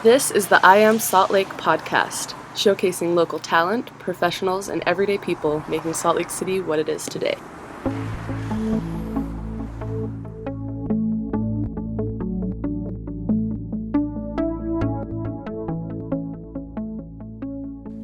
This is the I Am Salt Lake podcast, showcasing local talent, professionals, and everyday people making Salt Lake City what it is today.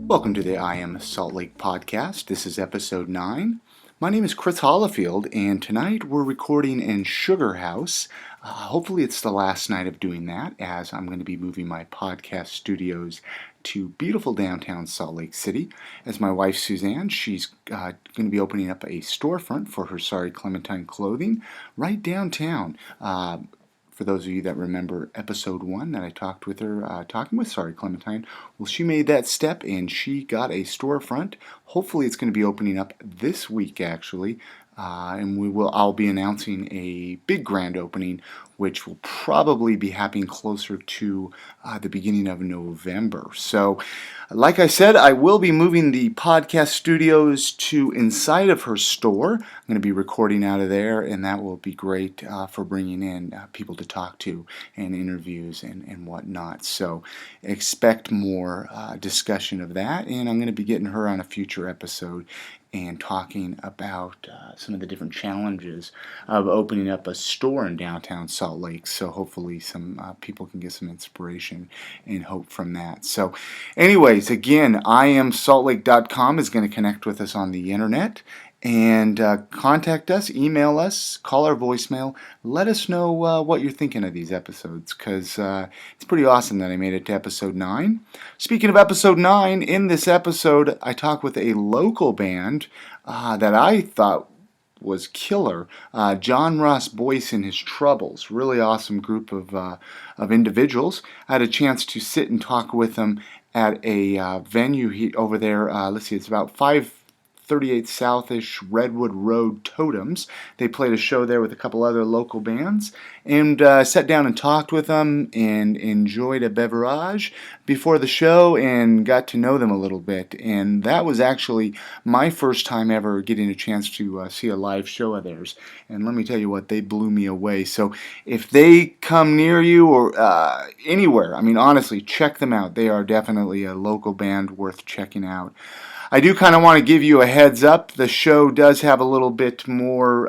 Welcome to the I Am Salt Lake podcast. This is episode 9. My name is Chris Hollifield, and tonight we're recording in Sugar House. Hopefully it's the last night of doing that, as I'm going to be moving my podcast studios to beautiful downtown Salt Lake City. As my wife Suzanne, she's going to be opening up a storefront for her Sorry Clementine clothing right downtown. For those of you that remember episode 1 that I talked with her, talking with Sorry Clementine, well, she made that step and she got a storefront. Hopefully it's going to be opening up this week, actually. And I'll be announcing a big grand opening, which will probably be happening closer to the beginning of November. So, like I said, I will be moving the podcast studios to inside of her store. I'm going to be recording out of there, and that will be great for bringing in people to talk to and interviews and whatnot. So expect more discussion of that, and I'm going to be getting her on a future episode and talking about some of the different challenges of opening up a store in downtown Salt Lake. So hopefully some people can get some inspiration and hope from that. So anyways, again, IamSaltLake.com is going to connect with us on the internet. And contact us, email us, call our voicemail. Let us know what you're thinking of these episodes, because it's pretty awesome that I made it to episode 9. Speaking of episode 9, in this episode, I talk with a local band that I thought was killer. John-Ross Boyce and His Troubles. Really awesome group of individuals. I had a chance to sit and talk with them at a venue over there. Let's see, it's about 538 Southish Redwood Road Totems. They played a show there with a couple other local bands, and sat down and talked with them and enjoyed a beverage before the show and got to know them a little bit. And that was actually my first time ever getting a chance to see a live show of theirs. And let me tell you what, they blew me away. So if they come near you or anywhere, I mean, honestly, check them out. They are definitely a local band worth checking out. I do kind of want to give you a heads up. The show does have a little bit more,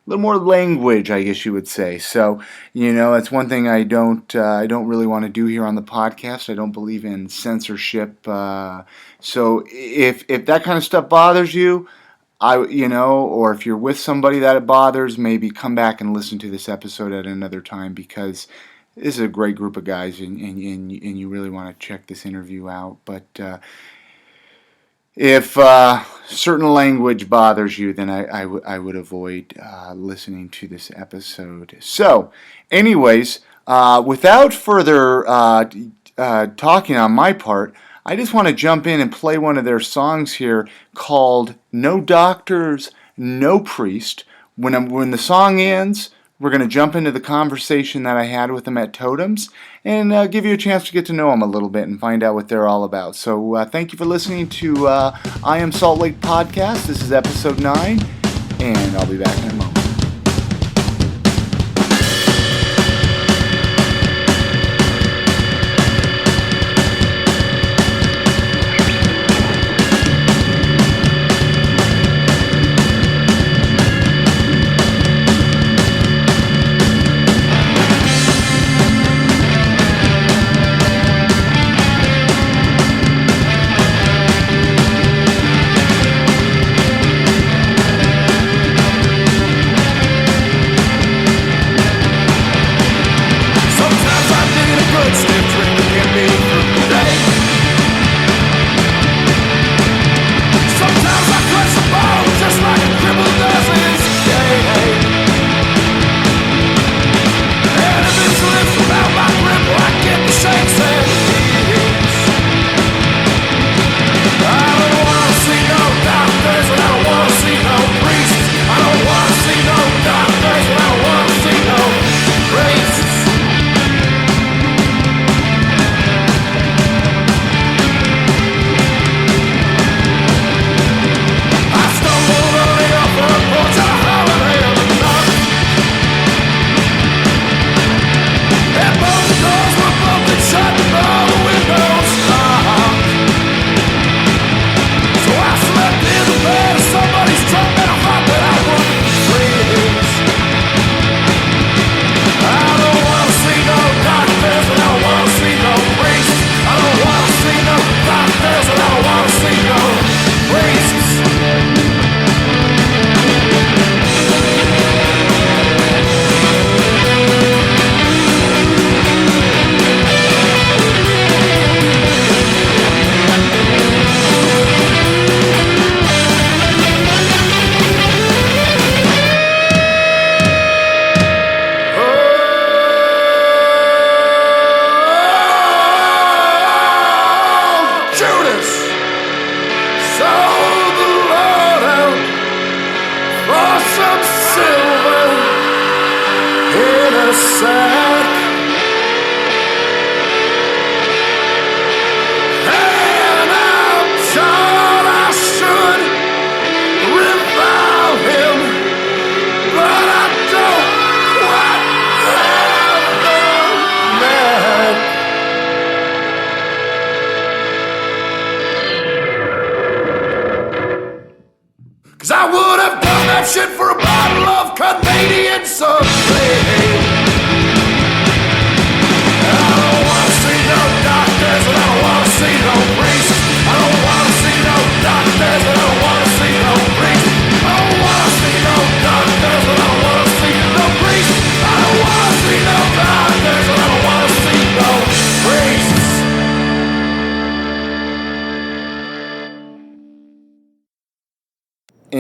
language, I guess you would say. So, it's one thing I don't really want to do here on the podcast. I don't believe in censorship. So if that kind of stuff bothers you, or if you're with somebody that it bothers, maybe come back and listen to this episode at another time, because this is a great group of guys, and you really want to check this interview out. But if certain language bothers you, then I would avoid listening to this episode. So, anyways, without further talking on my part, I just want to jump in and play one of their songs here called No Doctors, No Priest. When the song ends, we're going to jump into the conversation that I had with them at Totems and give you a chance to get to know them a little bit and find out what they're all about. So thank you for listening to I Am Salt Lake Podcast. This is episode 9, and I'll be back in a moment.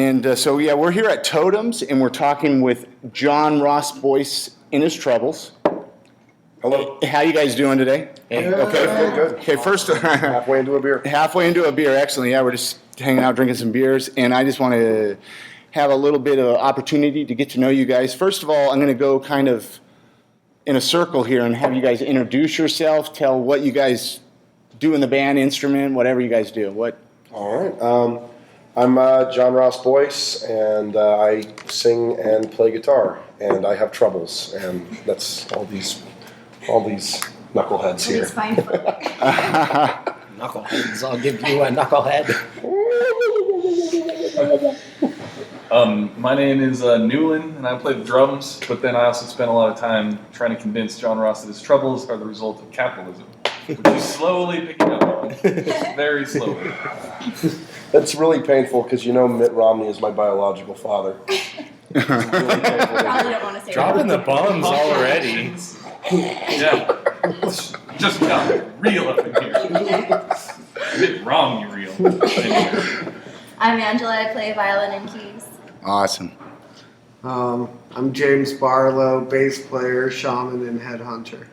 And so, yeah, we're here at Totems, and we're talking with John-Ross Boyce in his troubles. Hello. How you guys doing today? Okay, good. Okay, first, halfway into a beer. halfway into a beer, excellent. Yeah, we're just hanging out, drinking some beers, and I just want to have a little bit of opportunity to get to know you guys. First of all, I'm going to go kind of in a circle here and have you guys introduce yourself, tell what you guys do in the band, instrument, whatever you guys do. What? All right. I'm John-Ross Boyce, and I sing and play guitar, and I have troubles, and that's all these knuckleheads here. He's fine for Knuckleheads. I'll give you a knucklehead. My name is Newland, and I play the drums, but then I also spent a lot of time trying to convince John Ross that his troubles are the result of capitalism, which he's slowly picking up on, very slowly. That's really painful because you know Mitt Romney is my biological father. It's really painful. Probably don't want to say Dropping that. the bombs already. Yeah, just got real up in here. A bit wrong, you real. I'm Angela. I play violin and keys. Awesome. I'm James Barlow, bass player, shaman, and headhunter.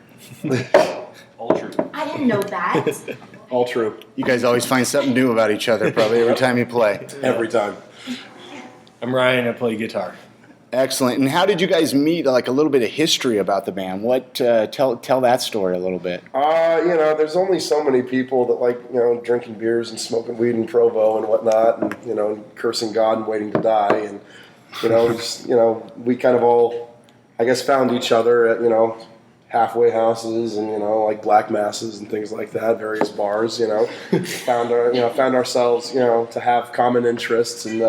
All true. I didn't know that. All true. You guys always find something new about each other, probably every time you play. Every time. I'm Ryan. I play guitar. Excellent. And how did you guys meet? Like a little bit of history about the band. What? Tell that story a little bit. There's only so many people that like, drinking beers and smoking weed in Provo and whatnot, and, cursing God and waiting to die. And, we kind of all, I guess, found each other at, halfway houses and, like black masses and things like that, various bars, found ourselves, to have common interests. And,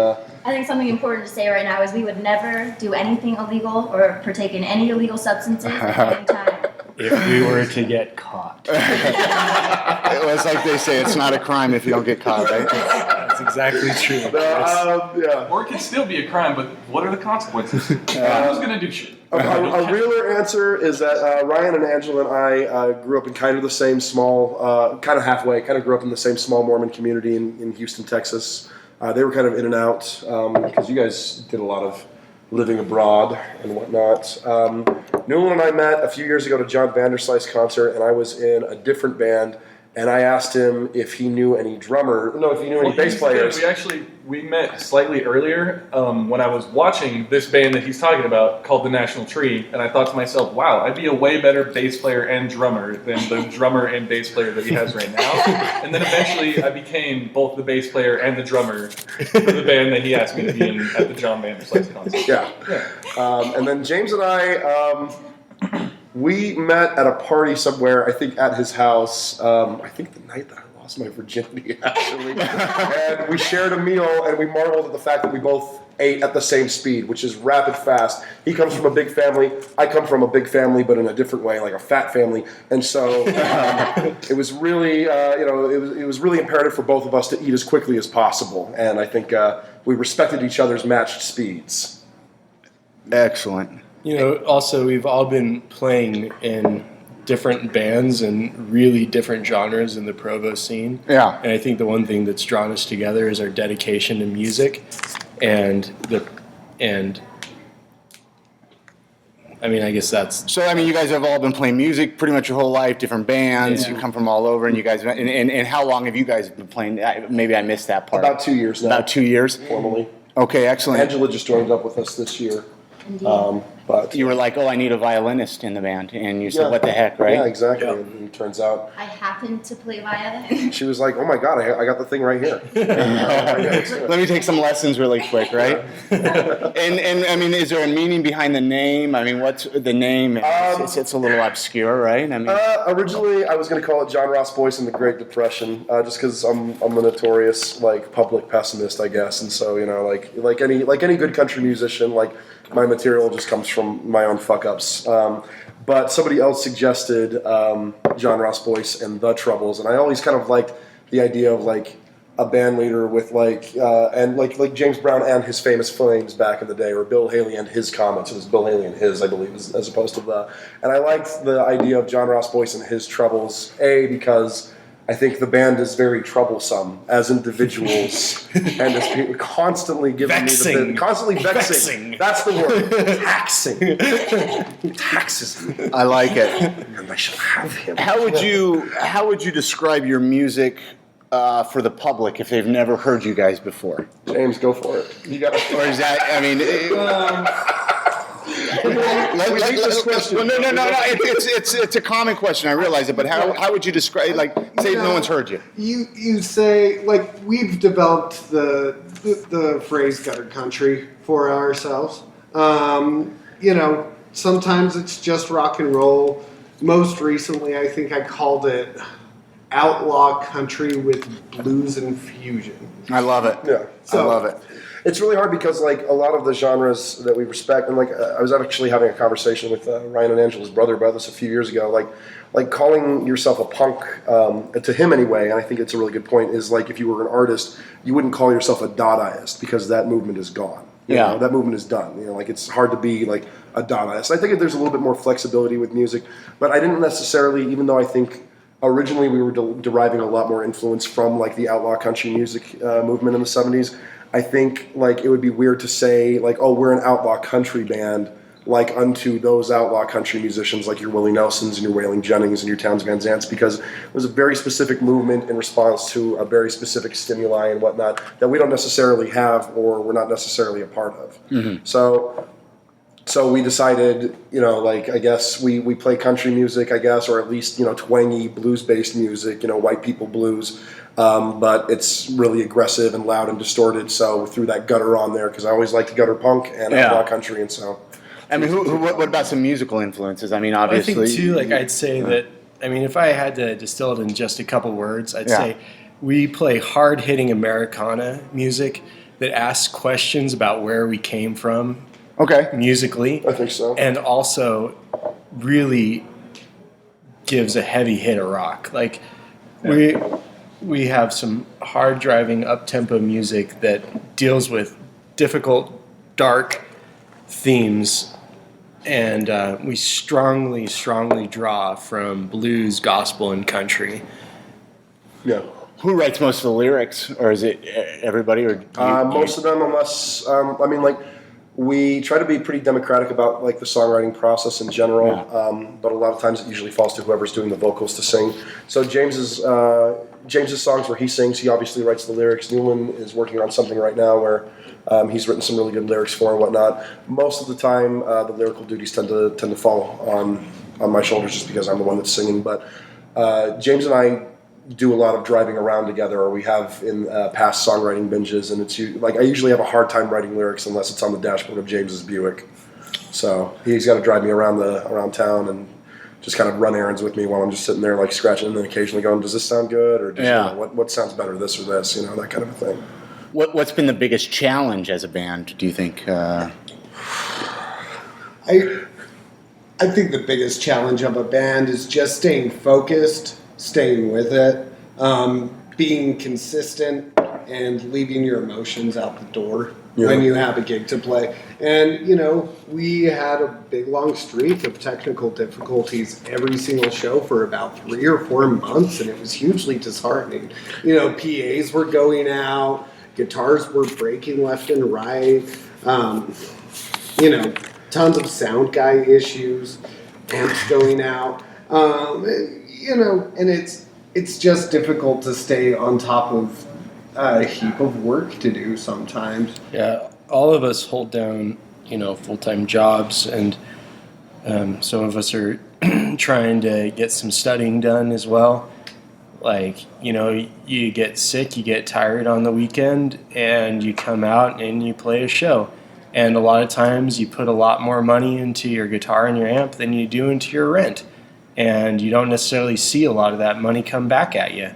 I think something important to say right now is we would never do anything illegal or partake in any illegal substances at any time. If we were to get caught. It was like they say, it's not a crime if you don't get caught, right? That's exactly true. yeah. Or it could still be a crime, but what are the consequences? Who's going to do shit? A realer answer is that Ryan and Angela and I grew up in kind of the same small, kind of halfway, kind of grew up in the same small Mormon community in Houston, Texas. They were kind of in and out because you guys did a lot of living abroad and whatnot. Newland and I met a few years ago at a John Vanderslice concert, and I was in a different band. And I asked him if he knew any any bass players. We met slightly earlier when I was watching this band that he's talking about called The National Tree, and I thought to myself, wow, I'd be a way better bass player and drummer than the drummer and bass player that he has right now. And then eventually I became both the bass player and the drummer for the band that he asked me to be in at the John Vanderslice concert. Yeah. And then James and I... we met at a party somewhere, I think at his house, I think the night that I lost my virginity, actually. And we shared a meal, and we marveled at the fact that we both ate at the same speed, which is rapid fast. He comes from a big family. I come from a big family, but in a different way, like a fat family. And so it was really, it was really imperative for both of us to eat as quickly as possible. And I think we respected each other's matched speeds. Excellent. Also, we've all been playing in different bands and really different genres in the Provo scene. Yeah. And I think the one thing that's drawn us together is our dedication to music, and I guess that's... So, you guys have all been playing music pretty much your whole life, different bands. Yeah. You come from all over, and you guys... And how long have you guys been playing? Maybe I missed that part. About 2 years now. About 2 years? Formally. Okay, excellent. Angela just joined up with us this year. Indeed. But You were like, I need a violinist in the band. And you said, what the heck, right? Yeah, exactly. Yeah. And it turns out I happen to play violin. she was like, oh my God, I got the thing right here. Let me take some lessons really quick, right? and is there a meaning behind the name? What's the name? It's a little obscure, right? Originally, I was going to call it John-Ross Boyce in the Great Depression, just because I'm a notorious public pessimist, I guess. And so like any good country musician, my material just comes from my own fuck-ups. But somebody else suggested John-Ross Boyce and The Troubles, and I always kind of liked the idea of a band leader with like James Brown and his Famous Flames back in the day, or Bill Haley and his Comets. It was Bill Haley and his, I believe, as opposed to the. And I liked the idea of John-Ross Boyce and his Troubles, A, because I think the band is very troublesome as individuals and as people, constantly giving me the constantly vexing. That's the word. Taxing. He taxes me. I like it. And I shall have him. How would you describe your music for the public if they've never heard you guys before? James, go for it. You got Or is that? I mean. No. It's a common question. I realize it, but how would you describe? Like, say no one's heard you. You say, like, we've developed the phrase gutter country for ourselves. Sometimes it's just rock and roll. Most recently, I think I called it outlaw country with blues infusion. I love it. Yeah. I love it. It's really hard because, like, a lot of the genres that we respect, and, like, I was actually having a conversation with Ryan and Angela's brother about this a few years ago. Like calling yourself a punk, to him anyway, and I think it's a really good point, is like if you were an artist, you wouldn't call yourself a Dadaist because that movement is gone. You know, that movement is done. Like, it's hard to be like a Dadaist. I think there's a little bit more flexibility with music, but I didn't necessarily, even though I think originally we were deriving a lot more influence from like the outlaw country music movement in the 70s. I think like it would be weird to say like, oh, we're an outlaw country band like unto those outlaw country musicians like your Willie Nelsons and your Waylon Jennings and your Townes Van Zants, because it was a very specific movement in response to a very specific stimuli and whatnot that we don't necessarily have or we're not necessarily a part of. Mm-hmm. So we decided, like, I guess we play country music, I guess, or at least, twangy blues-based music, white people blues. But it's really aggressive and loud and distorted, so we threw that gutter on there because I always liked gutter punk and outlaw country, and so. I mean, what about some musical influences? I mean, obviously. I think, too, like, I'd say that, I mean, if I had to distill it in just a couple words, I'd say we play hard-hitting Americana music that asks questions about where we came from. Okay. Musically. I think so. And also really gives a heavy hit of rock. Like, we have some hard driving up-tempo music that deals with difficult, dark themes, and we strongly draw from blues, gospel, and country. Yeah. Who writes most of the lyrics, or is it everybody? Or most of them, unless we try to be pretty democratic about like the songwriting process in general, but a lot of times it usually falls to whoever's doing the vocals to sing. So James's songs where he sings, he obviously writes the lyrics. Newland is working on something right now where he's written some really good lyrics for and whatnot. Most of the time, the lyrical duties tend to fall on my shoulders just because I'm the one that's singing. But James and I do a lot of driving around together, or we have in past songwriting binges, and it's like I usually have a hard time writing lyrics unless it's on the dashboard of James's Buick. So he's got to drive me around town and just kind of run errands with me while I'm just sitting there like scratching and then occasionally going, does this sound good, or what sounds better, this or this, that kind of a thing. What's been the biggest challenge as a band, do you think? I think the biggest challenge of a band is just staying focused, staying with it, being consistent, and leaving your emotions out the door when you have a gig to play. And, we had a big, long streak of technical difficulties every single show for about 3 or 4 months, and it was hugely disheartening. PAs were going out, guitars were breaking left and right, tons of sound guy issues, amps going out. And it's just difficult to stay on top of a heap of work to do sometimes. Yeah, all of us hold down, full-time jobs, and some of us are trying to get some studying done as well. Like, you get sick, you get tired on the weekend, and you come out and you play a show. And a lot of times you put a lot more money into your guitar and your amp than you do into your rent. And you don't necessarily see a lot of that money come back at you.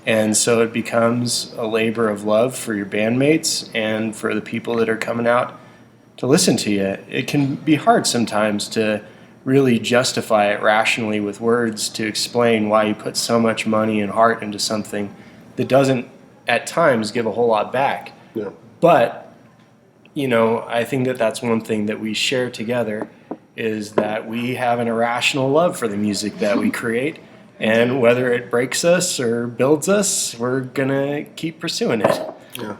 And so it becomes a labor of love for your bandmates and for the people that are coming out to listen to you. It can be hard sometimes to really justify it rationally with words to explain why you put so much money and heart into something that doesn't, at times, give a whole lot back. Yeah. But, I think that that's one thing that we share together is that we have an irrational love for the music that we create, And whether it breaks us or builds us, we're gonna keep pursuing it. Yeah.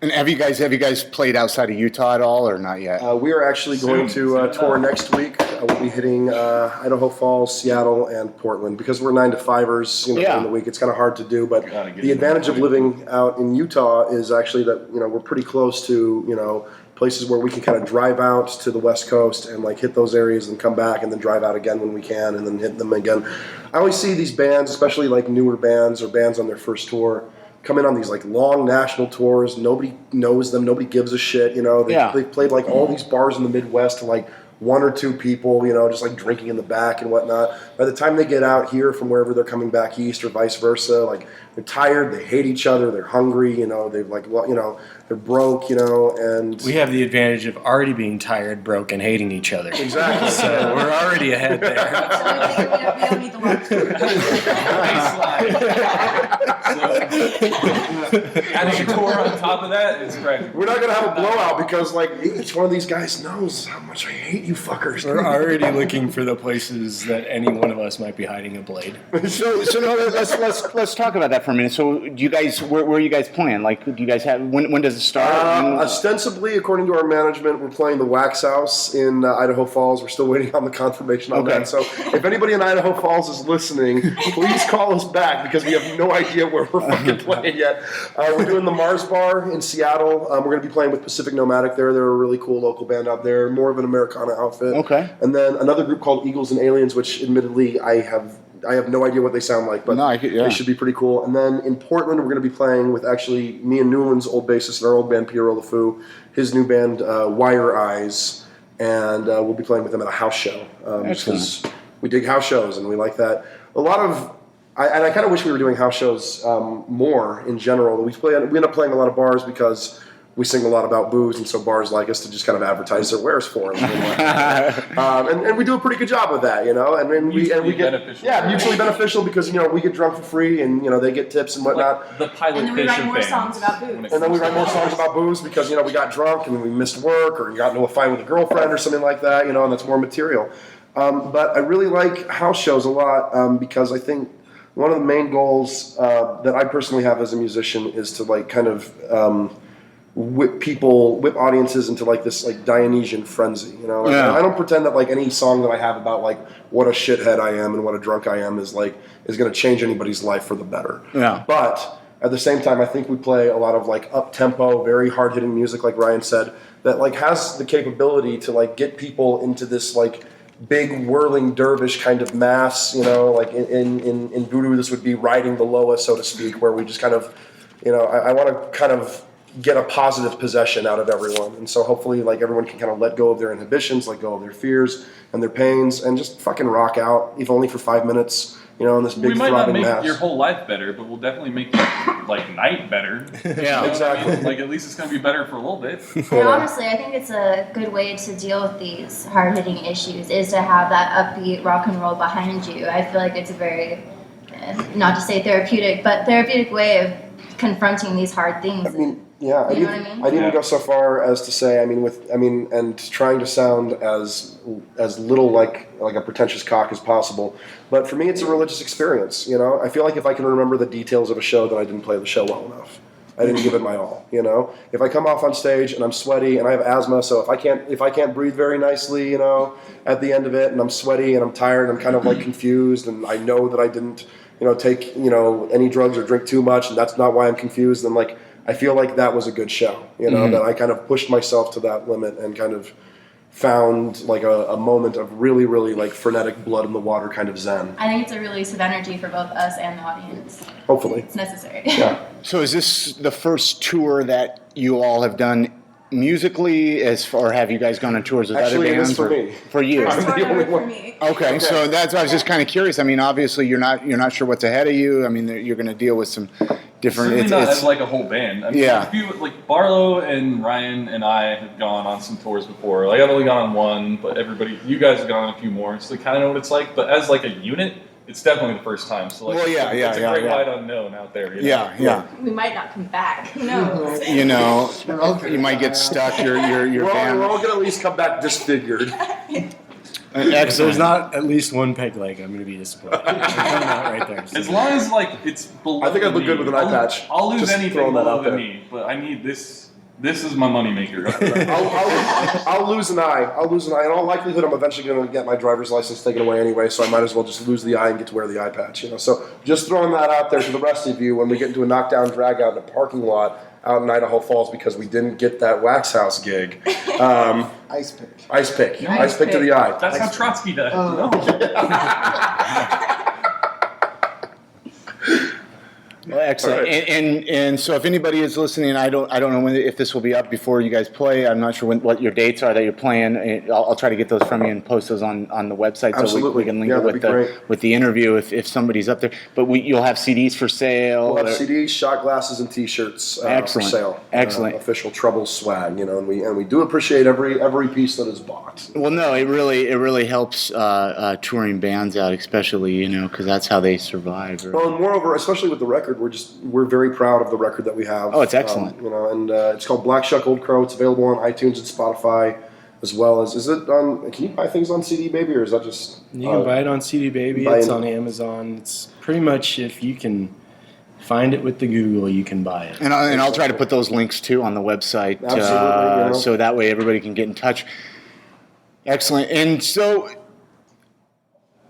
And have you guys played outside of Utah at all, or not yet? We are actually going to tour next week. We'll be hitting Idaho Falls, Seattle, and Portland because we're 9-to-5ers. In the week, it's kind of hard to do. But the advantage of living out in Utah is actually that we're pretty close to places where we can kind of drive out to the West Coast and like hit those areas and come back and then drive out again when we can and then hit them again. I always see these bands, especially like newer bands or bands on their first tour, come in on these like long national tours. Nobody knows them. Nobody gives a shit. They've played like all these bars in the Midwest to like 1 or 2 people, just like drinking in the back and whatnot. By the time they get out here from wherever they're coming back east or vice versa, like they're tired, they hate each other, they're hungry, they've like, they're broke, and we have the advantage of already being tired, broke, and hating each other. Exactly. So we're already ahead there. We don't need the work. Adding a tour on top of that is crazy. We're not gonna have a blowout because like each one of these guys knows how much I hate you fuckers. We're already looking for the places that any one of us might be hiding a blade. So no, let's talk about that for a minute. So do you guys, where are you guys playing? Like, do you guys have, when does it start? Ostensibly, according to our management, we're playing the Wax House in Idaho Falls. We're still waiting on the confirmation on that. So if anybody in Idaho Falls is listening, please call us back because we have no idea where we're fucking playing yet. We're doing the Mars Bar in Seattle. We're going to be playing with Pacific Nomadic there. They're a really cool local band out there, more of an Americana outfit. Okay. And then another group called Eagles and Aliens, which admittedly I have no idea what they sound like, but they should be pretty cool. And then in Portland, we're going to be playing with actually me and Newland's old bassist in our old band, Pierre LeFou, his new band, Wire Eyes, and we'll be playing with them at a house show. Because we dig house shows, and we like that. I kind of wish we were doing house shows more in general. We end up playing a lot of bars because we sing a lot about booze, and so bars like us to just kind of advertise their wares for them. And we do a pretty good job of that, And then we get mutually beneficial because we get drunk for free, and they get tips and whatnot. Like the pilot and then we write more songs about booze. And then we write more songs about booze because we got drunk and we missed work or got into a fight with a girlfriend or something like that, and that's more material. But I really like house shows a lot because I think one of the main goals that I personally have as a musician is to like kind of whip audiences into like this like Dionysian frenzy, I don't pretend that like any song that I have about like what a shithead I am and what a drunk I am is going to change anybody's life for the better. Yeah. But at the same time, I think we play a lot of like up tempo, very hard hitting music, like Ryan said, that like has the capability to like get people into this like big whirling dervish kind of mass, like in voodoo this would be riding the loa, so to speak, where we just kind of, I want to kind of get a positive possession out of everyone, and so hopefully like everyone can kind of let go of their inhibitions, let go of their fears and their pains, and just fucking rock out, if only for 5 minutes, in this big we might not make mass. your whole life better, but we'll definitely make your like night better. Yeah, exactly. Like at least it's going to be better for a little bit. And honestly, I think it's a good way to deal with these hard-hitting issues is to have that upbeat rock and roll behind you. I feel like it's a very, not to say therapeutic, but therapeutic way of confronting these hard things. Yeah, I'd even go so far as to say, and trying to sound as little like a pretentious cock as possible. But for me, it's a religious experience. I feel like if I can remember the details of a show, then I didn't play the show well enough. I didn't give it my all. If I come off on stage and I'm sweaty and I have asthma, so if I can't breathe very nicely, at the end of it, and I'm sweaty and I'm tired, and I'm kind of like confused, and I know that I didn't, take any drugs or drink too much, and that's not why I'm confused. And like, I feel like that was a good show, that I kind of pushed myself to that limit and kind of found like a moment of really, really like frenetic blood in the water kind of zen. I think it's a release of energy for both us and the audience. Hopefully. It's necessary. Yeah. So is this the first tour that you all have done musically, or have you guys gone on tours with other bands? Actually, it is for me. For you. First tour ever for me. Okay, so that's why I was just kind of curious. Obviously you're not sure what's ahead of you. You're going to deal with some different. Certainly not as like a whole band. Yeah. Like Barlow and Ryan and I have gone on some tours before. Like I've only gone on one, but you guys have gone on a few more, so they kind of know what it's like. But as like a unit, it's definitely the first time. So like, it's a great wide unknown out there. Yeah. We might not come back. Who knows? You might get stuck. Your we're band. all going to at least come back disfigured. There's not at least one peg leg. I'm going to be disappointed. I'm coming out right there. So. As long as it's below. I think I'd look good with an eye patch. I'll lose Just anything throwing that below out the there. knee, but I need this. This is my moneymaker. I'll lose an eye. In all likelihood, I'm eventually going to get my driver's license taken away anyway, so I might as well just lose the eye and get to wear the eye patch. So just throwing that out there to the rest of you when we get into a knockdown drag out in a parking lot out in Idaho Falls because we didn't get that wax house gig. Ice pick. Ice pick to the eye. That's how Trotsky died. Well, excellent. Right. And so if anybody is listening, I don't know if this will be up before you guys play. I'm not sure what your dates are that you're playing. I'll try to get those from you and post those on the website. Absolutely. So we can link it with the interview if somebody's up there. But you'll have CDs for sale. We'll have CDs, shot glasses, and T-shirts for sale. Excellent. Official Trouble swag, and we do appreciate every piece that is bought. Well, no, it really helps touring bands out, especially because that's how they survive. Well, and moreover, especially with the record, we're very proud of the record that we have. Oh, it's excellent. And it's called Black Shuck Old Crow. It's available on iTunes and Spotify, as well as is it on? Can you buy things on CD Baby, or is that just? You can buy it on CD Baby. It's on Amazon. It's pretty much if you can find it with the Google, you can buy it. And I'll try to put those links too on the website, Absolutely, so that way everybody can get in touch. Excellent. And so,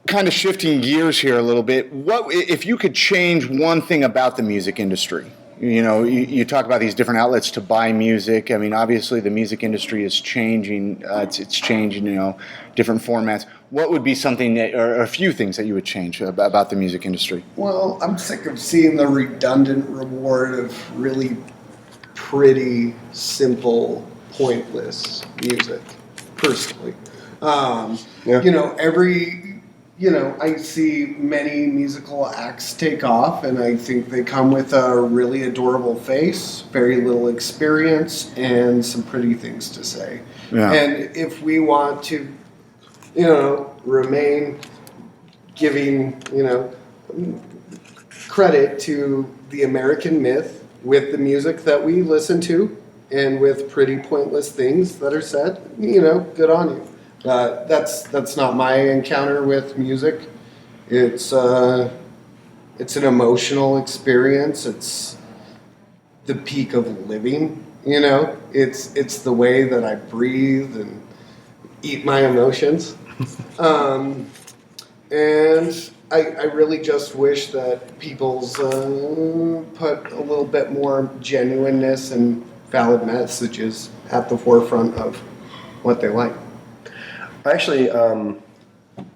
kind of shifting gears here a little bit, what if you could change one thing about the music industry? You talk about these different outlets to buy music. I mean, obviously the music industry is changing. It's changing, different formats. What would be something or a few things that you would change about the music industry? Well, I'm sick of seeing the redundant reward of really pretty, simple, pointless music, personally. I see many musical acts take off, and I think they come with a really adorable face, very little experience, and some pretty things to say. Yeah. And if we want to, remain giving, credit to the American myth with the music that we listen to and with pretty pointless things that are said, good on you. That's not my encounter with music. It's an emotional experience. It's the peak of living. It's the way that I breathe and eat my emotions. And I really just wish that people's put a little bit more genuineness and valid messages at the forefront of what they like. Actually,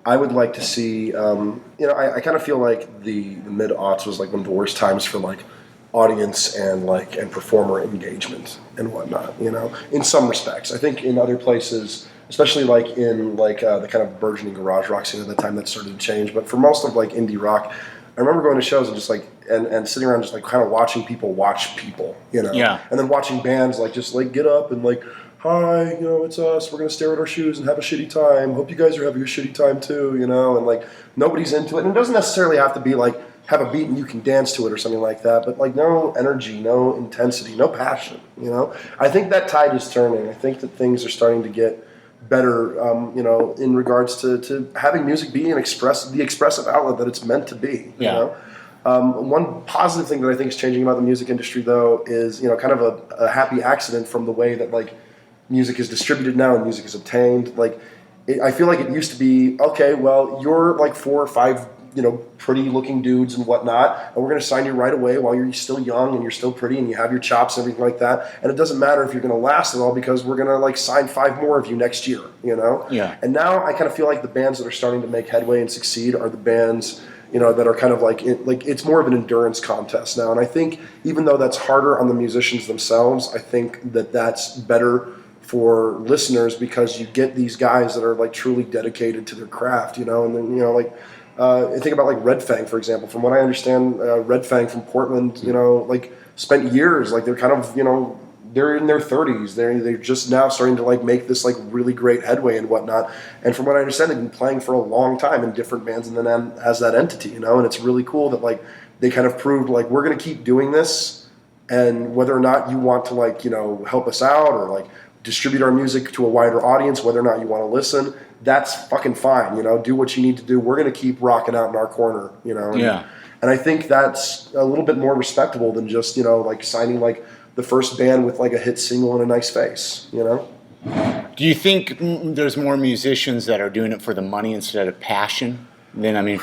I would like to see. I kind of feel like the mid-aughts was like one of the worst times for like audience and performer engagement and whatnot. In some respects, I think in other places, especially in the kind of burgeoning garage rock scene at the time, that started to change. But for most of indie rock, I remember going to shows and just and sitting around just kind of watching people watch people. Yeah. And then watching bands just get up and hi, it's us. We're going to stare at our shoes and have a shitty time. Hope you guys are having a shitty time too, and nobody's into it. And it doesn't necessarily have to be have a beat and you can dance to it or something like that, but no energy, no intensity, no passion, I think that tide is turning. I think that things are starting to get better, in regards to having music be the expressive outlet that it's meant to be, One positive thing that I think is changing about the music industry, though, is, kind of a happy accident from the way that, music is distributed now and music is obtained. I feel like it used to be, okay, well, you're 4 or 5, pretty looking dudes and whatnot, and we're going to sign you right away while you're still young and you're still pretty and you have your chops and everything like that. And it doesn't matter if you're going to last at all because we're going to sign 5 more of you next year, Yeah. And now I kind of feel like the bands that are starting to make headway and succeed are the bands, that are kind of it's more of an endurance contest now. And I think even though that's harder on the musicians themselves, I think that that's better for listeners because you get these guys that are truly dedicated to their craft, and then I think about Red Fang, for example. From what I understand, Red Fang from Portland, spent years they're kind of they're in their 30s. They're just now starting to make this really great headway and whatnot. And from what I understand, they've been playing for a long time in different bands and then as that entity, and it's really cool that they kind of proved we're going to keep doing this, and whether or not you want to help us out or distribute our music to a wider audience, whether or not you want to listen, that's fucking fine. You know, do what you need to do. We're going to keep rocking out in our corner, you know. And I think that's a little bit more respectable than just, you know, like signing like the first band with like a hit single and a nice face, you know. Do you think there's more musicians that are doing it for the money instead of passion? Then I mean,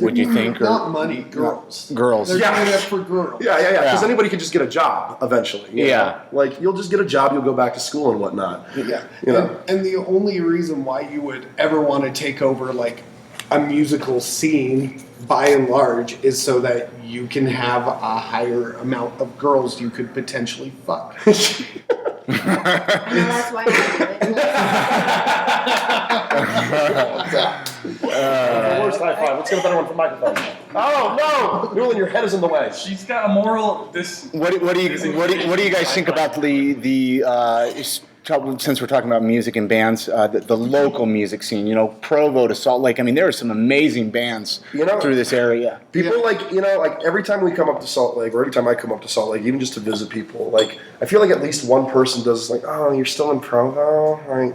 would you think? Not money, girls. Girls. They're doing it for girls. Yeah. Because anybody can just get a job eventually. You know? Like you'll just get a job, you'll go back to school and whatnot. Yeah. You know. And the only reason why you would ever want to take over like a musical scene, by and large, is so that you can have a higher amount of girls you could potentially fuck. That's why I do it. Worst high five. Let's get a better one for microphone. Oh no! Newland, your head is in the way. She's got a moral. What do you guys think about since we're talking about music and bands, the local music scene? You know, Provo to Salt Lake. I mean, there are some amazing bands through this area. People like every time we come up to Salt Lake, or every time I come up to Salt Lake, even just to visit people, like I feel like at least one person does like, oh, you're still in Provo, right?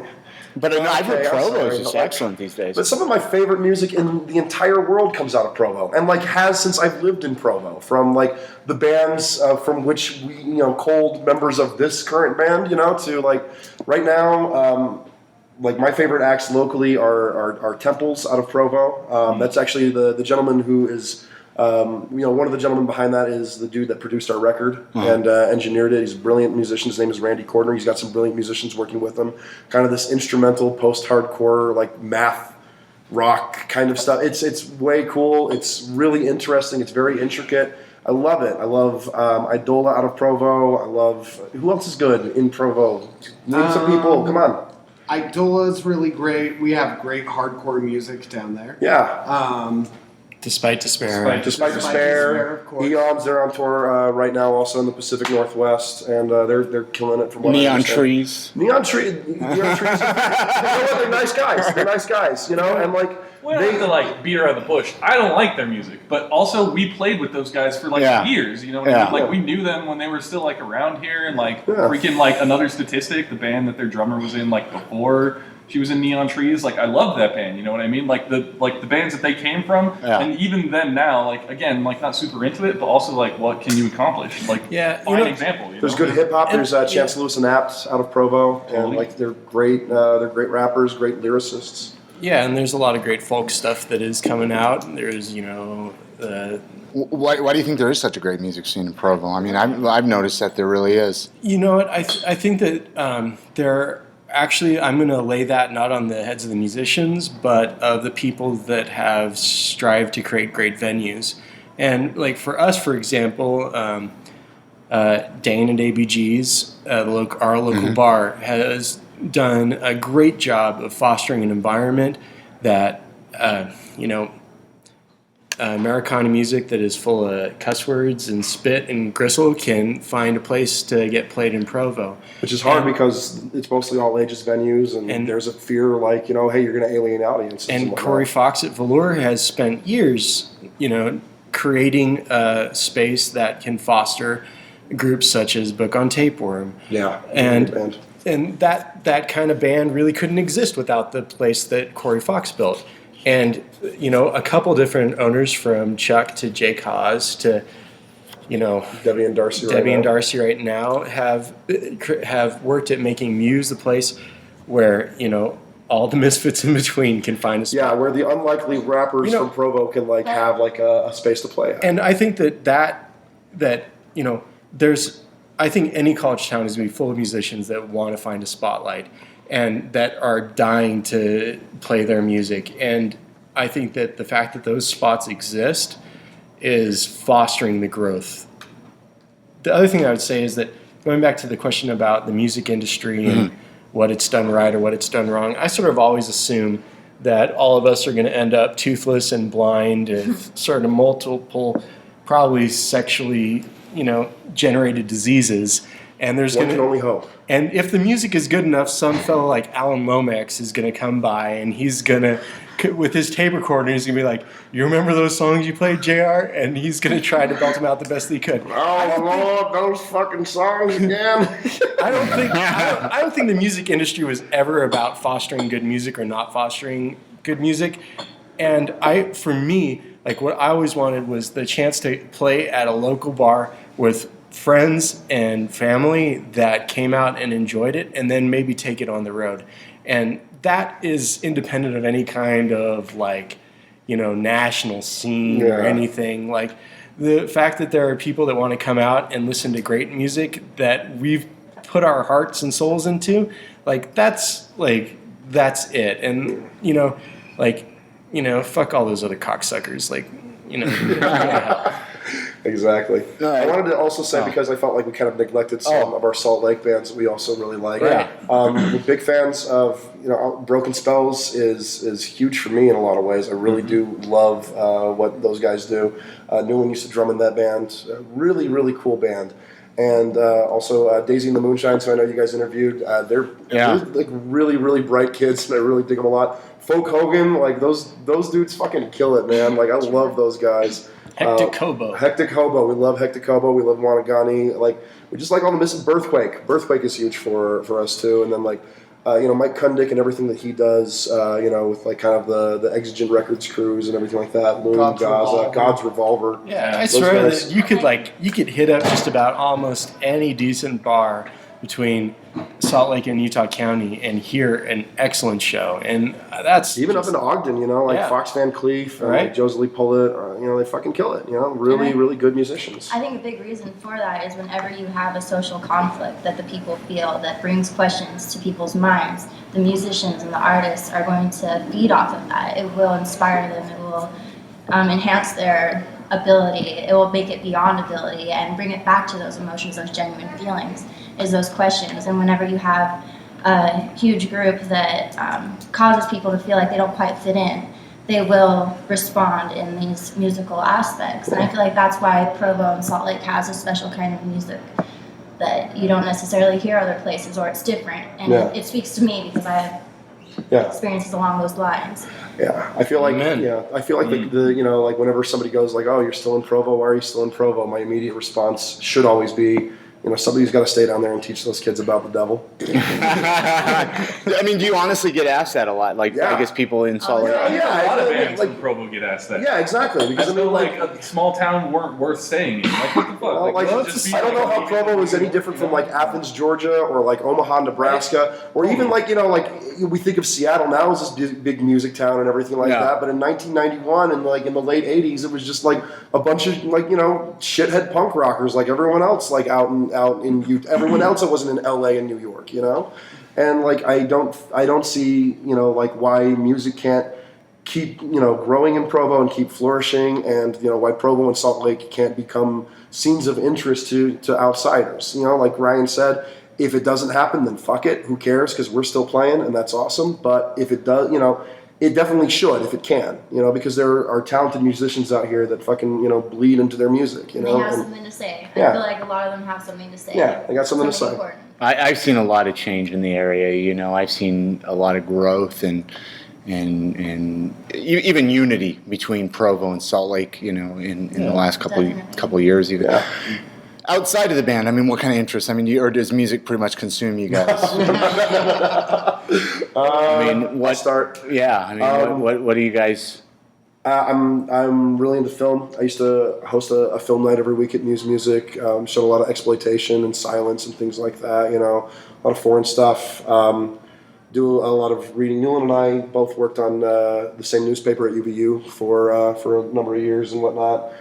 But I've heard Provo is just excellent these days. But some of my favorite music in the entire world comes out of Provo, and like has since I've lived in Provo. From like the bands from which we culled members of this current band, to like right now. Like my favorite acts locally are Temples out of Provo. That's actually the gentleman who is. One of the gentlemen behind that is the dude that produced our record and engineered it. He's a brilliant musician. His name is Randy Cordner. He's got some brilliant musicians working with him. Kind of this instrumental, post-hardcore, like math rock kind of stuff. It's way cool. It's really interesting. It's very intricate. I love it. I love Idola out of Provo. I love... Who else is good in Provo? Name some people. Come on. Idola's really great. We have great hardcore music down there. Yeah. Despite Despair. Despite Despair, of course. Eons, they're on tour right now, also in the Pacific Northwest, and they're killing it. From what I understand. Neon Trees. You know what? They're nice guys. They're nice guys, and like we don't have to like beat around the bush. I don't like their music, but also we played with those guys for like years. You know what I mean? Like we knew them when they were still like around here, and like freaking like Another Statistic, the band that their drummer was in like before. She was in Neon Trees. Like I loved that band. You know what I mean? Like the bands that they came from, and even then now, like again, like not super into it, but also like what can you accomplish? Like fine example. There's good hip hop. There's Chance Lewis and Apt out of Provo, and like they're great. They're great rappers, great lyricists. Yeah, and there's a lot of great folk stuff that is coming out. There's Why do you think there is such a great music scene in Provo? I mean, I've noticed that there really is. You know what? I think that there. Actually, I'm going to lay that not on the heads of the musicians, but of the people that have strived to create great venues. And like for us, for example, Dane and ABG's, our local bar, has done a great job of fostering an environment that, Americana music that is full of cuss words and spit and gristle can find a place to get played in Provo. Which is hard because it's mostly all ages venues, and there's a fear like, hey, you're going to alienate audiences. And Corey Fox at Velour has spent years, creating a space that can foster groups such as Book on Tapeworm. Yeah. And that kind of band really couldn't exist without the place that Corey Fox built. And, a couple different owners from Chuck to Jake Haas to, Debbie and Darcy right now have worked at making Muse the place where, all the misfits in between can find a spot. Yeah, where the unlikely rappers from Provo can have a space to play at. And I think that there's, I think any college town is going to be full of musicians that want to find a spotlight and that are dying to play their music. And I think that the fact that those spots exist is fostering the growth. The other thing I would say is that going back to the question about the music industry and what it's done right or what it's done wrong, I sort of always assume that all of us are going to end up toothless and blind and sort of multiple, probably sexually, generated diseases. And there's One can only hope. And if the music is good enough, some fellow like Alan Lomax is going to come by and he's going to, with his tape recorder, he's going to be like, "You remember those songs you played, JR?" And he's going to try to belt them out the best he could. Oh, Lord, those fucking songs again. I don't think the music industry was ever about fostering good music or not fostering good music. And for me, like what I always wanted was the chance to play at a local bar with friends and family that came out and enjoyed it, and then maybe take it on the road. And that is independent of any kind of like, national scene or anything. Like the fact that there are people that want to come out and listen to great music that we've put our hearts and souls into, like that's it. And fuck all those other cocksuckers. Exactly. I wanted to also say, because I felt like we kind of neglected some of our Salt Lake bands that we also really like. Yeah. We're big fans of, Broken Spells is huge for me in a lot of ways. I really do love what those guys do. Newland used to drum in that band. Really, really cool band. And also Daisy and the Moonshines, who I know you guys interviewed. They're really, really bright kids, and I really dig them a lot. Folk Hogan, like those dudes fucking kill it, man. Like I love those guys. Hectic Hobo. We love Hectic Hobo. We love Wanagani. Like we just like all the missing Birthquake. Birthquake is huge for us too. And then Mike Kundick and everything that he does. With like kind of the Exigent Records crews and everything like that. Loon, Gaza, God's Revolver. Yeah, I swear that you could hit up just about almost any decent bar between Salt Lake and Utah County and hear an excellent show. And that's even up in Ogden, Fox Van Cleef, like Josie Pullet, they fucking kill it. Really, really good musicians. I think a big reason for that is whenever you have a social conflict that the people feel that brings questions to people's minds, the musicians and the artists are going to feed off of that. It will inspire them. It will enhance their ability. It will make it beyond ability and bring it back to those emotions, those genuine feelings, is those questions. And whenever you have a huge group that causes people to feel like they don't quite fit in, they will respond in these musical aspects. And I feel like that's why Provo and Salt Lake has a special kind of music that you don't necessarily hear other places, or it's different. And it speaks to me because I have experiences along those lines. Yeah, I feel like like whenever somebody goes like, "Oh, you're still in Provo? Why are you still in Provo?" My immediate response should always be, somebody's got to stay down there and teach those kids about the devil. I mean, do you honestly get asked that a lot? Like, I guess people in Salt Lake. A lot of bands in Provo get asked that. Yeah, exactly. Because I feel like a small town weren't worth staying in. Like, what the fuck? I don't know how Provo is any different from like Athens, Georgia, or like Omaha, Nebraska, or even like we think of Seattle now as this big music town and everything like that. But in 1991 and like in the late 80s, it was just like a bunch of shithead punk rockers like everyone else, like out in everyone else that wasn't in LA and New York, and like I don't see like why music can't keep growing in Provo and keep flourishing, and why Provo and Salt Lake can't become scenes of interest to outsiders. Like Ryan said, if it doesn't happen, then fuck it, who cares, because we're still playing and that's awesome. But if it does, it definitely should if it can, because there are talented musicians out here that fucking, bleed into their music, They have something to say. I feel like a lot of them have something to say. Yeah, they got something to say. Important. I've seen a lot of change in the area. I've seen a lot of growth and even unity between Provo and Salt Lake, in the last couple of years even. Yeah. Outside of the band, I mean, what kind of interests? I mean, or does music pretty much consume you guys? What start? Yeah, I mean, what do you guys? I'm really into film. I used to host a film night every week at Muse Music. Showed a lot of exploitation and silence and things like that. A lot of foreign stuff. Do a lot of reading. Newland and I both worked on the same newspaper at UVU for a number of years and whatnot.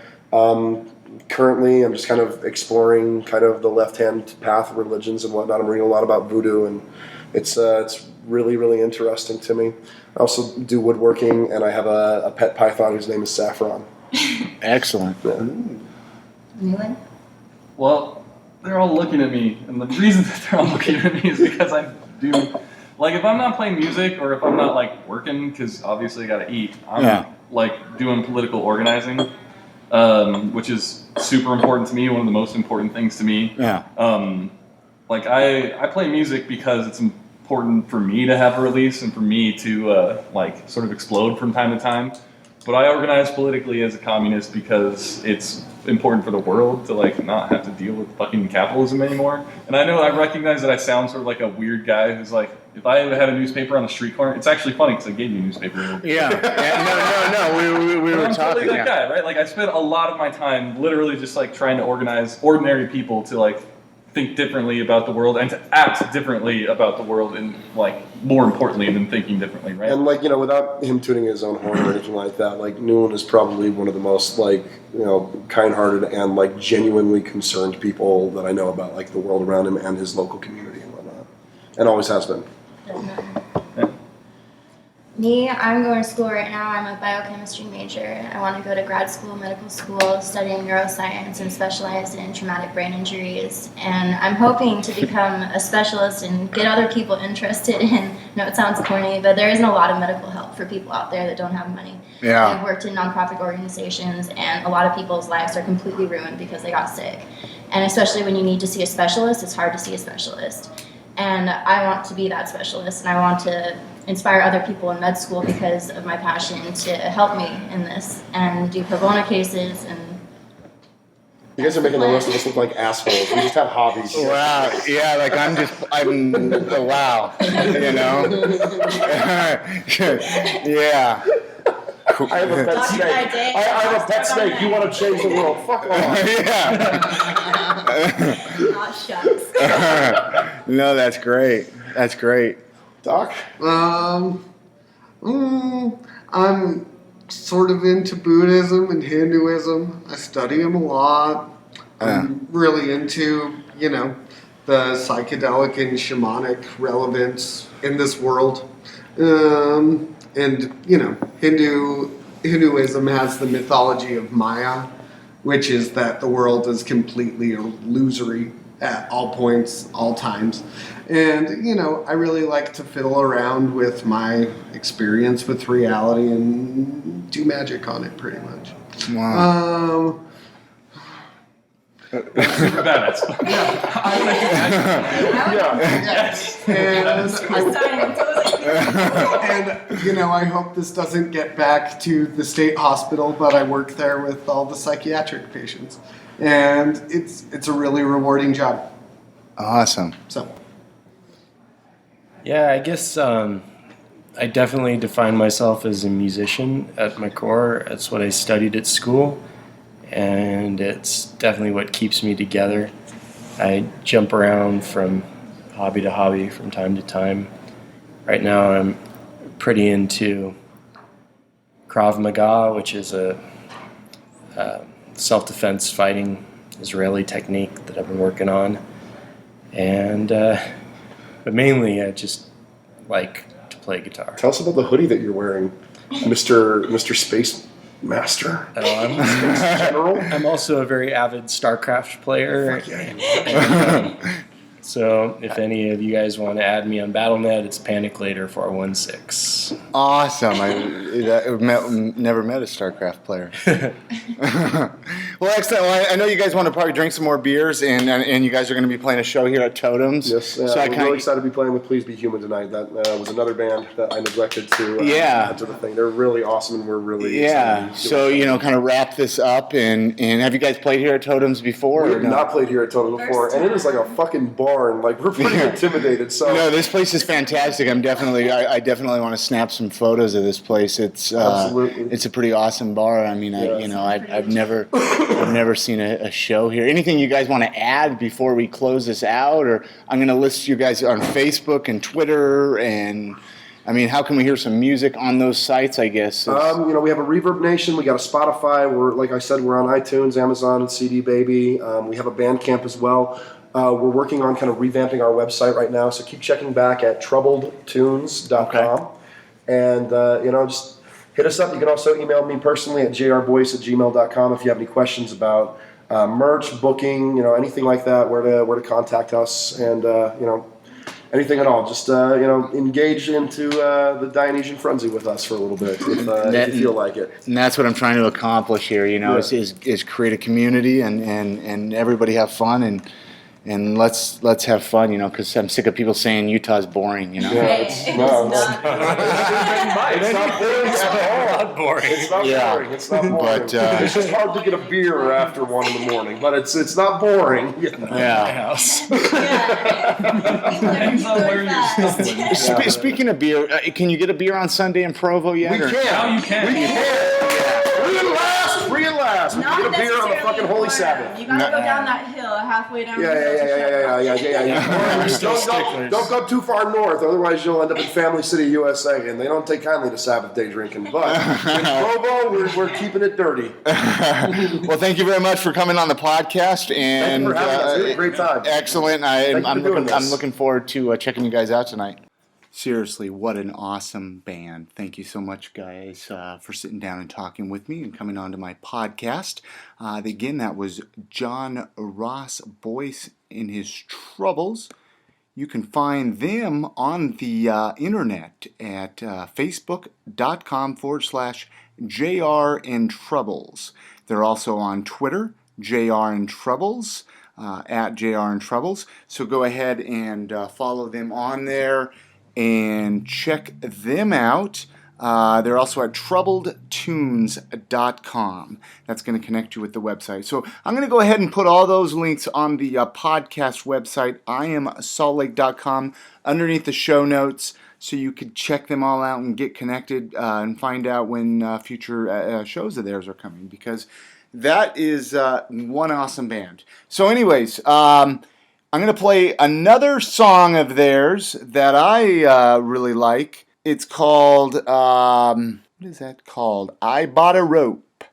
Currently, I'm just kind of exploring kind of the left-hand path of religions and whatnot. I'm reading a lot about voodoo, and it's really, really interesting to me. I also do woodworking, and I have a pet python whose name is Saffron. Excellent. Yeah. Newland? Well, they're all looking at me, and the reason that they're all looking at me is because I do, like, if I'm not playing music or if I'm not like working, because obviously I gotta eat, I'm like doing political organizing. Which is super important to me, one of the most important things to me. Yeah. Like I play music because it's important for me to have a release and for me to like sort of explode from time to time. But I organize politically as a communist because it's important for the world to like not have to deal with fucking capitalism anymore. And I recognize that I sound sort of like a weird guy who's like, if I had a newspaper on the street corner, it's actually funny because I gave you a newspaper. No. We were I'm talking. totally that guy, right? Like I spent a lot of my time literally just like trying to organize ordinary people to like think differently about the world and to act differently about the world, and like more importantly than thinking differently, right? And like, without him tooting his own horn or anything like that, like Newland is probably one of the most like, kind-hearted and like genuinely concerned people that I know about like the world around him and his local community and whatnot, and always has been. Me, I'm going to school right now. I'm a biochemistry major. I want to go to grad school, medical school, studying neuroscience and specialize in traumatic brain injuries. And I'm hoping to become a specialist and get other people interested in, I know it sounds corny, but there isn't a lot of medical help for people out there that don't have money. Yeah. I've worked in nonprofit organizations, and a lot of people's lives are completely ruined because they got sick. And especially when you need to see a specialist, it's hard to see a specialist. And I want to be that specialist, and I want to inspire other people in med school because of my passion to help me in this and do pro bono cases. And You guys are making the rest of us look like assholes. We just have hobbies. Wow. Yeah, like wow. Yeah. I have a pet snake. I have a pet snake. You want to change the world? Fuck off. Yeah. Not shucks. No, that's great. That's great. Doc? I'm sort of into Buddhism and Hinduism. I study them a lot. I'm really into, the psychedelic and shamanic relevance in this world. Hinduism has the mythology of Maya, which is that the world is completely illusory at all points, all times. And, I really like to fiddle around with my experience with reality and do magic on it pretty much. Wow. Super badass. Yes. And I hope this doesn't get back to the state hospital, but I work there with all the psychiatric patients. And it's a really rewarding job. Awesome. So. Yeah, I guess I definitely define myself as a musician at my core. That's what I studied at school, and it's definitely what keeps me together. I jump around from hobby to hobby from time to time. Right now I'm pretty into Krav Maga, which is a self-defense fighting Israeli technique that I've been working on. And but mainly I just like to play guitar. Tell us about the hoodie that you're wearing, Mr. Space Master. I'm also a very avid StarCraft player. So if any of you guys want to add me on BattleNet, it's PanicLater416. Awesome. Never met a StarCraft player. Well, excellent. Well, I know you guys want to probably drink some more beers, and you guys are going to be playing a show here at Totems. Yes, so I'm really excited to be playing with Please Be Human tonight. That was another band that I neglected to add to the thing. They're really awesome, and we're really excited. So, kind of wrap this up, and have you guys played here at Totems before? We have not played here at Totems before, and it is like a fucking barn. Like, we're pretty intimidated. So no, this place is fantastic. I definitely want to snap some photos of this place. It's absolutely, it's a pretty awesome bar. I mean, I've never seen a show here. Anything you guys want to add before we close this out? Or I'm going to list you guys on Facebook and Twitter, and I mean, how can we hear some music on those sites? I guess we have a Reverb Nation. We got a Spotify. We're, like I said, we're on iTunes, Amazon, and CD Baby. We have a Bandcamp as well. We're working on kind of revamping our website right now, so keep checking back at troubledtunes.com. Okay. And, just hit us up. You can also email me personally at jrboyce@gmail.com if you have any questions about merch, booking, anything like that, where to contact us, and, anything at all. Just, engage into the Dionysian frenzy with us for a little bit if you feel like it. And that's what I'm trying to accomplish here, is create a community and everybody have fun and let's have fun, because I'm sick of people saying Utah's boring, Yeah, It's it's not. not boring at all. Not boring. It's not Yeah. boring. It's not boring. But, it's just hard to get a beer after 1 in the morning, but it's not boring. Yeah. House. Depends on where you're fast. Speaking of beer, can you get a beer on Sunday in Provo yet? We or- can. Now you can. We can. Free and last. We can get a beer on the fucking Holy Sabbath. You gotta go down that hill, halfway down the hill. Yeah. Still sticklers. Don't go too far north, otherwise you'll end up in Family City, USA, and they don't take kindly to Sabbath day drinking. But in Provo, we're keeping it dirty. Well, thank you very much for coming on the podcast, and Thank you for having us. We had a great time. excellent. Thank you for doing I'm this. looking forward to checking you guys out tonight. Seriously, what an awesome band. Thank you so much, guys, for sitting down and talking with me and coming on to my podcast. Again, that was John-Ross Boyce in his Troubles. You can find them on the internet at facebook.com/JR and Troubles. They're also on Twitter, JR and Troubles, at JR and Troubles. So go ahead and follow them on there and check them out. They're also at troubledtunes.com. That's going to connect you with the website. So I'm going to go ahead and put all those links on the podcast website, iamsaltlake.com, underneath the show notes, so you could check them all out and get connected and find out when future shows of theirs are coming, because that is one awesome band. So anyways, I'm going to play another song of theirs that I really like. It's called, what is that called? I Bought a Rope.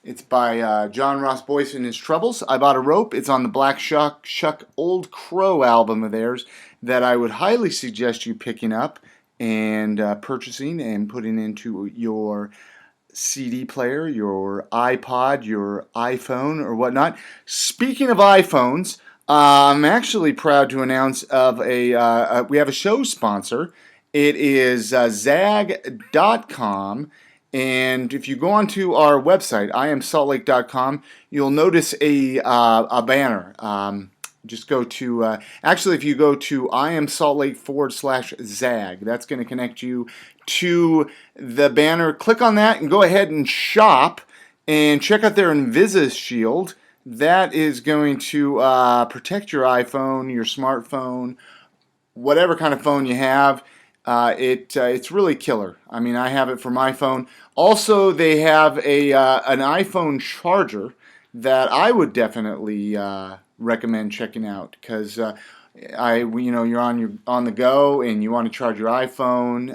It's by John-Ross Boyce and his Troubles. I Bought a Rope. It's on the Black Shuck Old Crow album of theirs that I would highly suggest you picking up and purchasing and putting into your CD player, your iPod, your iPhone, or whatnot. Speaking of iPhones, I'm actually proud to announce we have a show sponsor. It is Zag.com, and if you go onto our website, iamsaltlake.com, you'll notice a banner. Just go to, actually, if you go to iamsaltlake/Zag, that's going to connect you to the banner. Click on that and go ahead and shop and check out their Invisa Shield. That is going to protect your iPhone, your smartphone, whatever kind of phone you have. It's really killer. I mean, I have it for my phone. Also, they have an iPhone charger that I would definitely recommend checking out, because you're on the go and you want to charge your iPhone.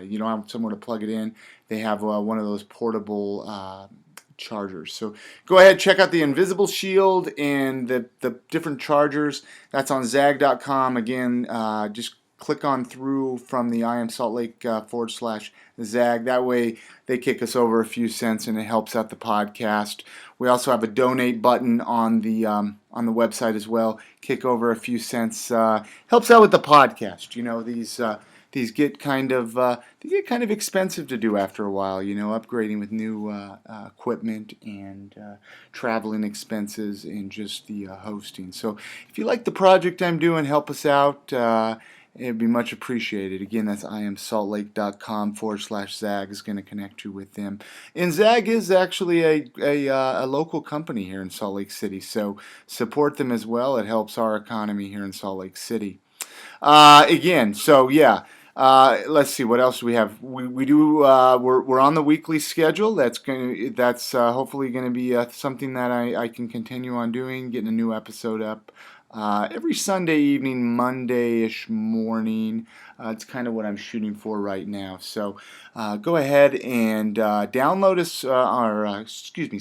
You don't have somewhere to plug it in. They have one of those portable chargers. So go ahead, check out the Invisible Shield and the different chargers. That's on Zag.com. Again, just click on through from the I Am Salt Lake /Zag. That way they kick us over a few cents and it helps out the podcast. We also have a donate button on the website as well. Kick over a few cents. Helps out with the podcast. These get kind of expensive to do after a while. Upgrading with new equipment and traveling expenses and just the hosting. So if you like the project I'm doing, help us out. It'd be much appreciated. Again, that's iamsaltlake.com /Zag is going to connect you with them. And Zag is actually a local company here in Salt Lake City, so support them as well. It helps our economy here in Salt Lake City. Let's see, what else do we have? We're on the weekly schedule. That's hopefully going to be something that I can continue on doing, getting a new episode up every Sunday evening, Monday-ish morning. It's kind of what I'm shooting for right now. So go ahead and download us,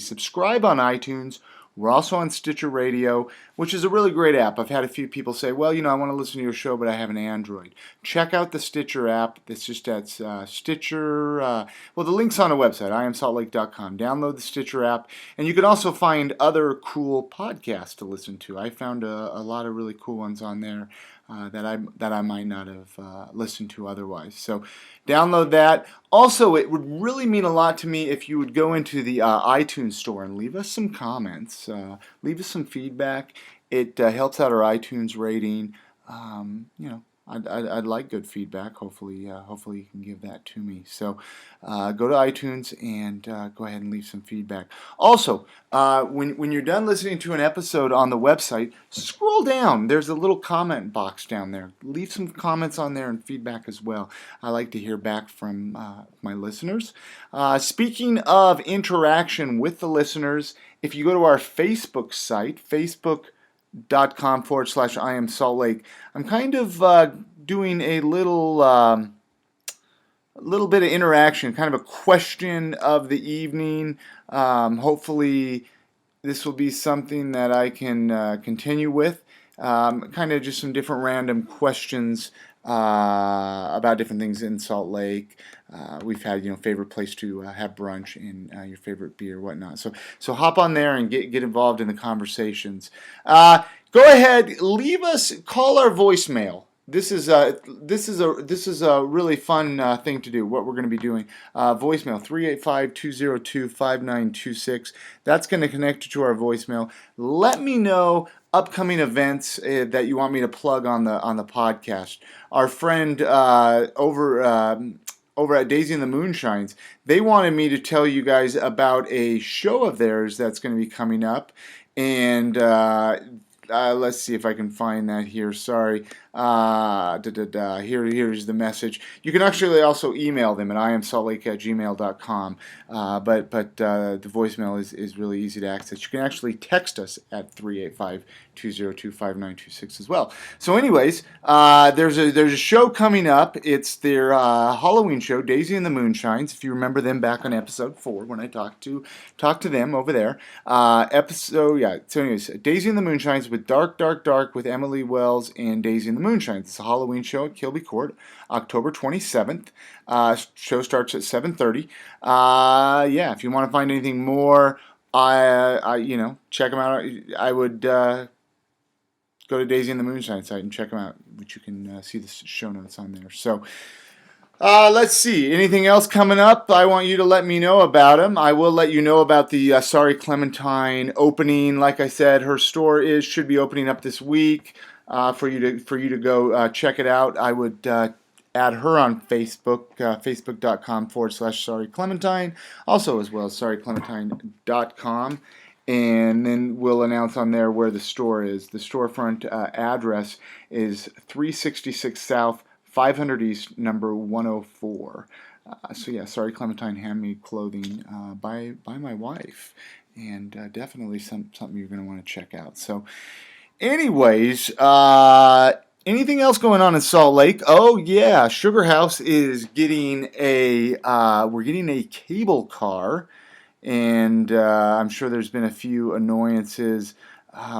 subscribe on iTunes. We're also on Stitcher Radio, which is a really great app. I've had a few people say, well, I want to listen to your show, but I have an Android. Check out the Stitcher app. It's just at Stitcher. The link's on the website, iamsaltlake.com. Download the Stitcher app, and you can also find other cool podcasts to listen to. I found a lot of really cool ones on there that I might not have listened to otherwise. So download that. Also, it would really mean a lot to me if you would go into the iTunes store and leave us some comments, leave us some feedback, It helps out our iTunes rating. I'd like good feedback. Hopefully you can give that to me. So go to iTunes and go ahead and leave some feedback. Also, when you're done listening to an episode on the website, scroll down. There's a little comment box down there. Leave some comments on there and feedback as well. I like to hear back from my listeners. Speaking of interaction with the listeners, if you go to our Facebook site, facebook.com/I am Salt Lake. I'm kind of doing a little bit of interaction, kind of a question of the evening. Hopefully, this will be something that I can continue with. Kind of just some different random questions about different things in Salt Lake. We've had favorite place to have brunch and your favorite beer, whatnot. So hop on there and get involved in the conversations. Go ahead, call our voicemail. This is a really fun thing to do. What we're going to be doing, voicemail 385-202-5926. That's going to connect you to our voicemail. Let me know upcoming events that you want me to plug on the podcast. Our friend over at Daisy and the Moonshines, they wanted me to tell you guys about a show of theirs that's going to be coming up, and let's see if I can find that here. Sorry. Here's the message. You can actually also email them at iamsaltlake@gmail.com. But the voicemail is really easy to access. You can actually text us at 385-202-5926 as well. So anyways, there's a show coming up. It's their Halloween show, Daisy and the Moonshines. If you remember them back on episode 4 when I talked to them over there. So anyways, Daisy and the Moonshines with Dark with Emily Wells and Daisy and the Moonshines. It's a Halloween show at Kilby Court, October 27th. Show starts at 7:30. If you want to find anything more, check them out. I would go to Daisy and the Moonshine site and check them out, which you can see the show notes on there. So let's see. Anything else coming up? I want you to let me know about them. I will let you know about the Sorry Clementine opening. Like I said, her store should be opening up this week for you to go check it out. I would add her on Facebook, facebook.com/Sorry Clementine, also as well as sorryclementine.com. And then we'll announce on there where the store is. The storefront address is 366 South, 500 East, number 104. Sorry Clementine handmade clothing by my wife, and definitely something you're going to want to check out. So, anyways, anything else going on in Salt Lake? Oh yeah, Sugar House is getting we're getting a cable car, and I'm sure there's been a few annoyances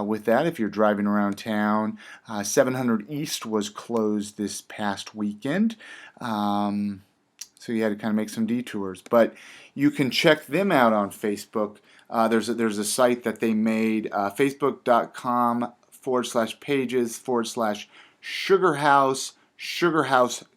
with that if you're driving around town. 700 East was closed this past weekend, so you had to kind of make some detours. But you can check them out on Facebook. There's a site that they made, facebook.com/pages/Sugar House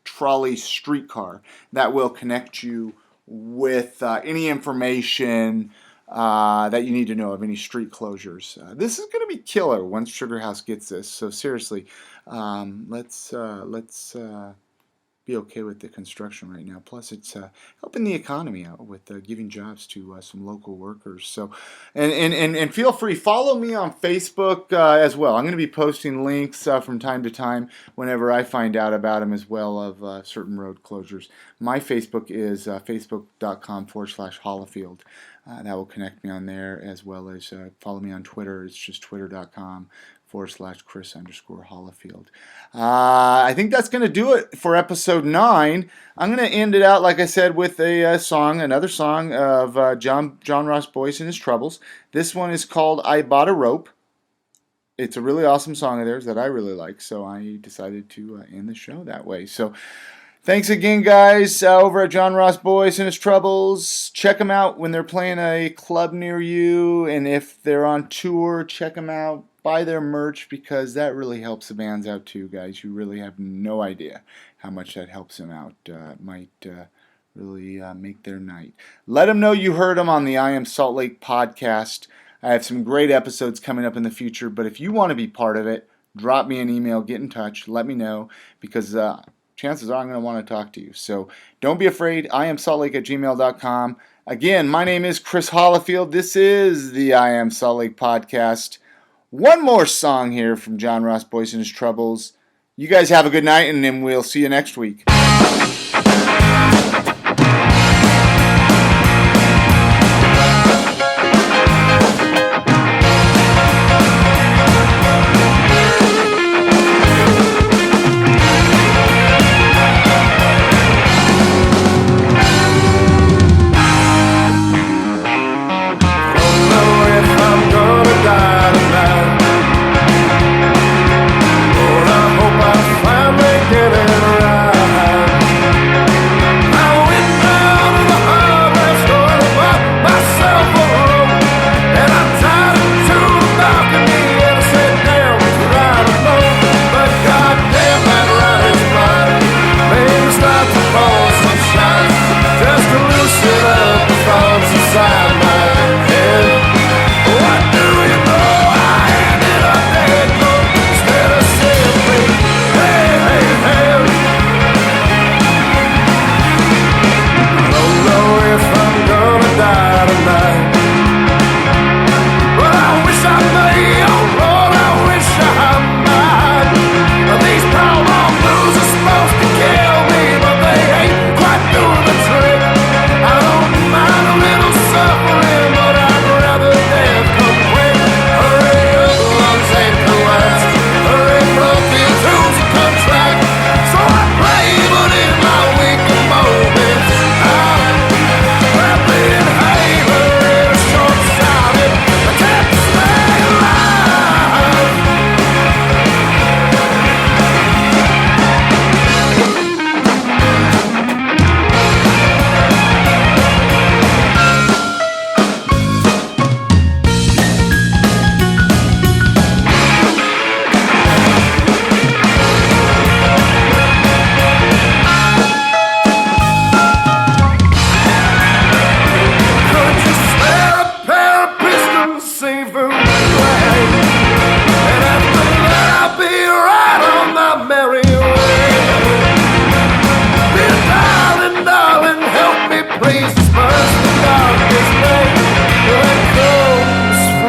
Trolley Streetcar. That will connect you with any information that you need to know of any street closures. This is going to be killer once Sugar House gets this. So seriously, let's be okay with the construction right now. Plus, it's helping the economy out with giving jobs to some local workers. So, and feel free, follow me on Facebook as well. I'm going to be posting links from time to time whenever I find out about them, as well of certain road closures. My Facebook is facebook.com/Hollifield. That will connect me on there, as well as follow me on Twitter. It's just twitter.com/Chris_Hollifield. I think that's going to do it for episode 9. I'm going to end it out, like I said, with another song of John-Ross Boyce and His Troubles. This one is called I Bought a Rope. It's a really awesome song of theirs that I really like, so I decided to end the show that way. So thanks again, guys, over at John-Ross Boyce and His Troubles. Check them out when they're playing a club near you, and if they're on tour, check them out. Buy their merch, because that really helps the bands out too, guys. You really have no idea how much that helps them out. It might really make their night. Let them know you heard them on the I Am Salt Lake podcast. I have some great episodes coming up in the future, but if you want to be part of it, drop me an email, get in touch, let me know, because chances are I'm going to want to talk to you. So don't be afraid. IamSaltLake@gmail.com. Again, my name is Chris Hollifield. This is the I Am Salt Lake podcast. One more song here from John-Ross Boyce and his Troubles. You guys have a good night, and then we'll see you next week.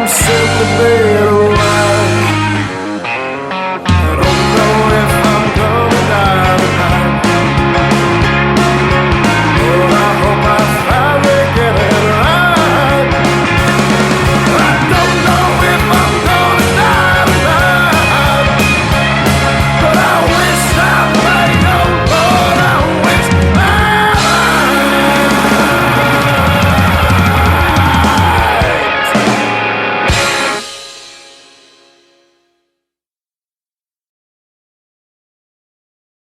Simply